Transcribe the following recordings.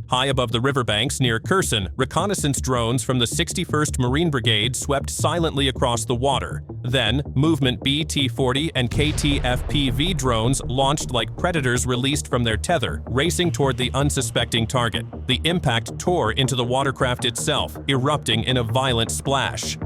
High above the riverbanks near Kherson, reconnaissance drones from the 61st Marine Brigade swept silently across the water. Then, Movement B T-40 and KT-FPV drones launched like predators released from their tether, racing toward the unsuspecting target. The impact tore into the watercraft itself, erupting in a violent splash.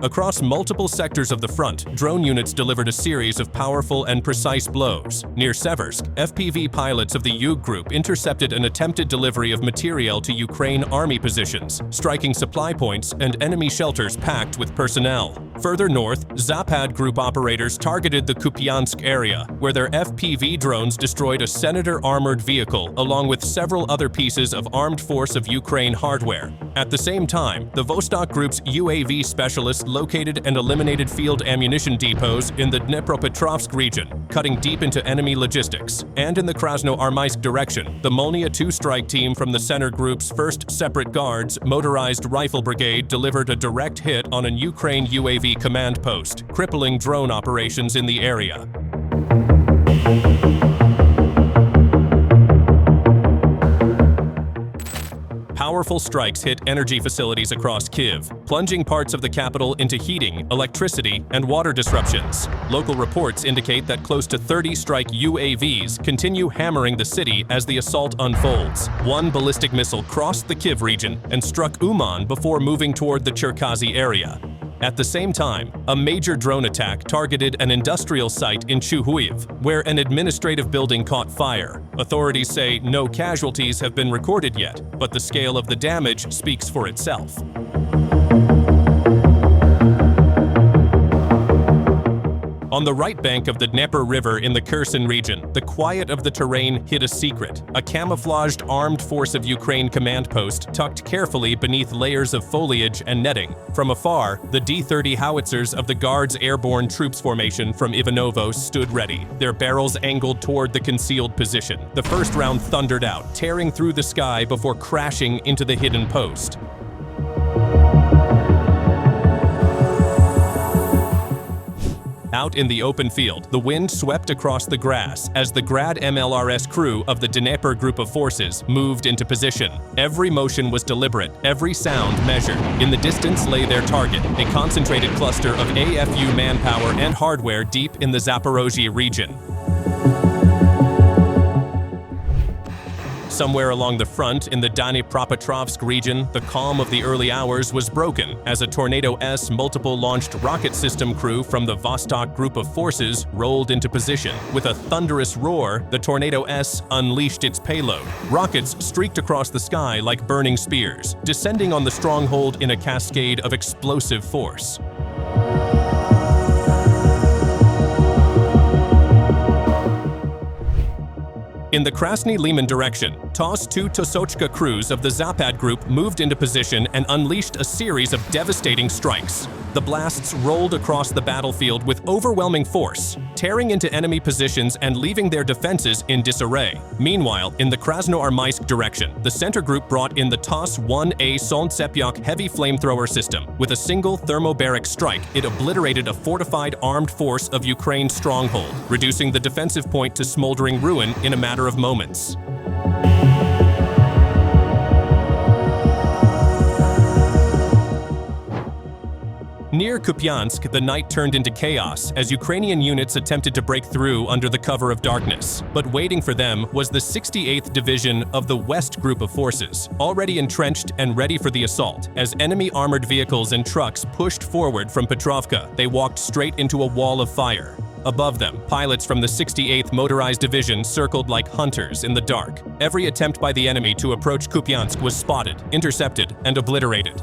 Across multiple sectors of the front, drone units delivered a series of powerful and precise blows. Near Seversk, FPV pilots of the Yug group intercepted an attempted delivery of material to Ukraine army positions, striking supply points and enemy shelters packed with personnel. Further north, Zapad group operators targeted the Kupiansk area, where their FPV drones destroyed a Senator armored vehicle along with several other pieces of armed force of Ukraine hardware. At the same time, the Vostok group's UAV specialists located and eliminated field ammunition depots in the Dnipropetrovsk region, cutting deep into enemy logistics. And in the Krasnoarmysk direction, the Molnia 2 strike team from the Center Group's 1st Separate Guards Motorized Rifle Brigade delivered a direct hit on a Ukraine UAV command post, crippling drone operations in the area. Powerful strikes hit energy facilities across Kyiv, plunging parts of the capital into heating, electricity, and water disruptions. Local reports indicate that close to 30 strike UAVs continue hammering the city as the assault unfolds. One ballistic missile crossed the Kyiv region and struck Uman before moving toward the Cherkasy area. At the same time, a major drone attack targeted an industrial site in Chuhuiv, where an administrative building caught fire. Authorities say no casualties have been recorded yet, but the scale of the damage speaks for itself. On the right bank of the Dnieper River in the Kherson region, the quiet of the terrain hid a secret, a camouflaged armed force of Ukraine command post tucked carefully beneath layers of foliage and netting. From afar, the D-30 howitzers of the Guards Airborne Troops Formation from Ivanovo stood ready, their barrels angled toward the concealed position. The first round thundered out, tearing through the sky before crashing into the hidden post. Out in the open field, the wind swept across the grass as the Grad MLRS crew of the Dnieper group of forces moved into position. Every motion was deliberate, every sound measured. In the distance lay their target, a concentrated cluster of AFU manpower and hardware deep in the Zaporozhye region. Somewhere along the front in the Dnipropetrovsk region, the calm of the early hours was broken as a Tornado-S multiple-launched rocket system crew from the Vostok group of forces rolled into position. With a thunderous roar, the Tornado-S unleashed its payload. Rockets streaked across the sky like burning spears, descending on the stronghold in a cascade of explosive force. In the Krasny-Liman direction, TOS-2 Tosochka crews of the Zapad group moved into position and unleashed a series of devastating strikes. The blasts rolled across the battlefield with overwhelming force, tearing into enemy positions and leaving their defenses in disarray. Meanwhile, in the Krasnoarmysk direction, the center group brought in the TOS-1A Solntsepyok heavy flamethrower system. With a single thermobaric strike, it obliterated a fortified armed force of Ukraine's stronghold, reducing the defensive point to smoldering ruin in a matter of moments. Near Kupiansk, the night turned into chaos as Ukrainian units attempted to break through under the cover of darkness. But waiting for them was the 68th Division of the West Group of Forces, already entrenched and ready for the assault. As enemy armored vehicles and trucks pushed forward from Petrovka, they walked straight into a wall of fire. Above them, pilots from the 68th Motorized Division circled like hunters in the dark. Every attempt by the enemy to approach Kupiansk was spotted, intercepted, and obliterated.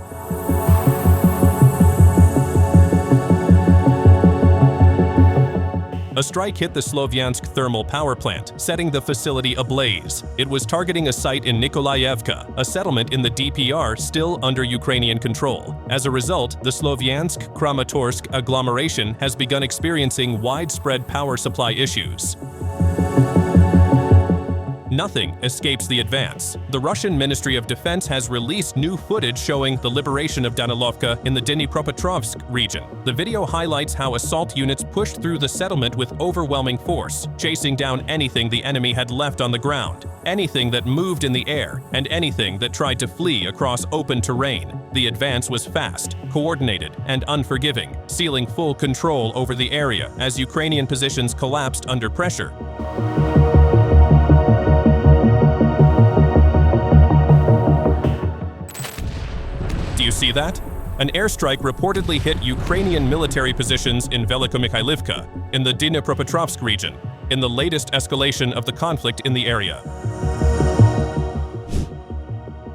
A strike hit the Slovyansk thermal power plant, setting the facility ablaze. It was targeting a site in Nikolaevka, a settlement in the DPR still under Ukrainian control. As a result, the Slovyansk-Kramatorsk agglomeration has begun experiencing widespread power supply issues. nothing escapes the advance. The Russian Ministry of Defense has released new footage showing the liberation of Danilovka in the Dnipropetrovsk region. The video highlights how assault units pushed through the settlement with overwhelming force, chasing down anything the enemy had left on the ground, anything that moved in the air, and anything that tried to flee across open terrain. The advance was fast, coordinated, and unforgiving, sealing full control over the area as Ukrainian positions collapsed under pressure. Do you see that? An airstrike reportedly hit Ukrainian military positions in Velikomikhylivka, in the Dnipropetrovsk region, in the latest escalation of the conflict in the area.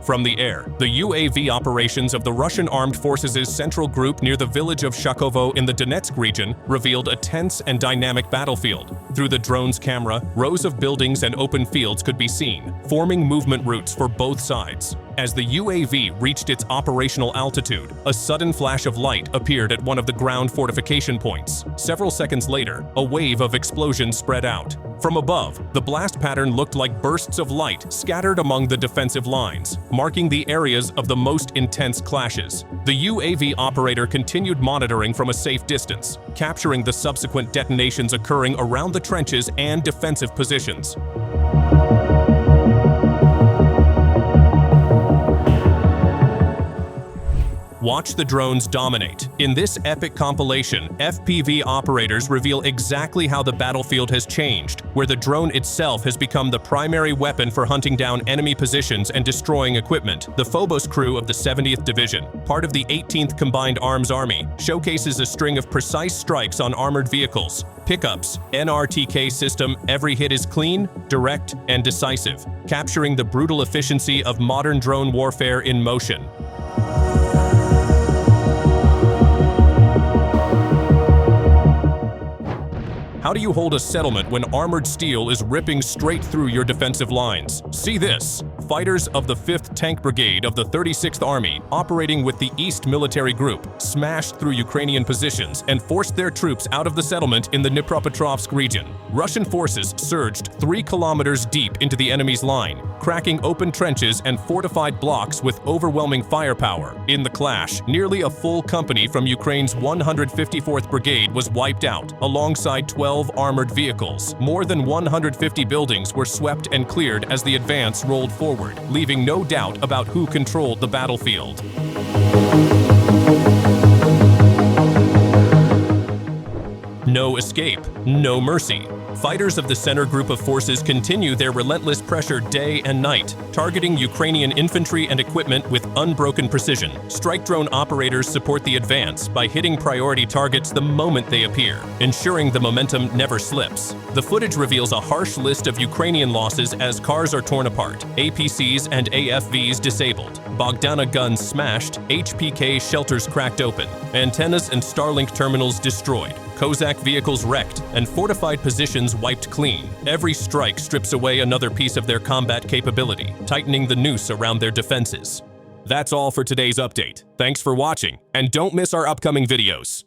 From the air, the UAV operations of the Russian Armed Forces' central group near the village of Shakovo in the Donetsk region revealed a tense and dynamic battlefield. Through the drone's camera, rows of buildings and open fields could be seen, forming movement routes for both sides. As the UAV reached its operational altitude, a sudden flash of light appeared at one of the ground fortification points. Several seconds later, a wave of explosions spread out. From above, the blast pattern looked like bursts of light scattered among the defensive lines, marking the areas of the most intense clashes. The UAV operator continued monitoring from a safe distance, capturing the subsequent detonations occurring around the trenches and defensive positions. Watch the drones dominate. In this epic compilation, FPV operators reveal exactly how the battlefield has changed, where the drone itself has become the primary weapon for hunting down enemy positions and destroying equipment. The Phobos crew of the 70th Division, part of the 18th Combined Arms Army, showcases a string of precise strikes on armored vehicles, pickups, NRTK system. Every hit is clean, direct, and decisive, capturing the brutal efficiency of modern drone warfare in motion. How do you hold a settlement when armored steel is ripping straight through your defensive lines? See this. Fighters of the 5th Tank Brigade of the 36th Army, operating with the East Military Group, smashed through Ukrainian positions and forced their troops out of the settlement in the Dnipropetrovsk region. Russian forces surged 3 kilometers deep into the enemy's line, cracking open trenches and fortified blocks with overwhelming firepower. In the clash, nearly a full company from Ukraine's 154th Brigade was wiped out, alongside 12 armored vehicles. More than 150 buildings were swept and cleared as the advance rolled forward, leaving no doubt about who controlled the battlefield. No escape, no mercy. Fighters of the center group of forces continue their relentless pressure day and night, targeting Ukrainian infantry and equipment with unbroken precision. Strike drone operators support the advance by hitting priority targets the moment they appear, ensuring the momentum never slips. The footage reveals a harsh list of Ukrainian losses as cars are torn apart, APCs and AFVs disabled, Bogdana guns smashed, HPK shelters cracked open, antennas and Starlink terminals destroyed, Kozak vehicles wrecked, and fortified positions wiped clean. Every strike strips away another piece of their combat capability, tightening the noose around their defenses. That's all for today's update. Thanks for watching, and don't miss our upcoming videos.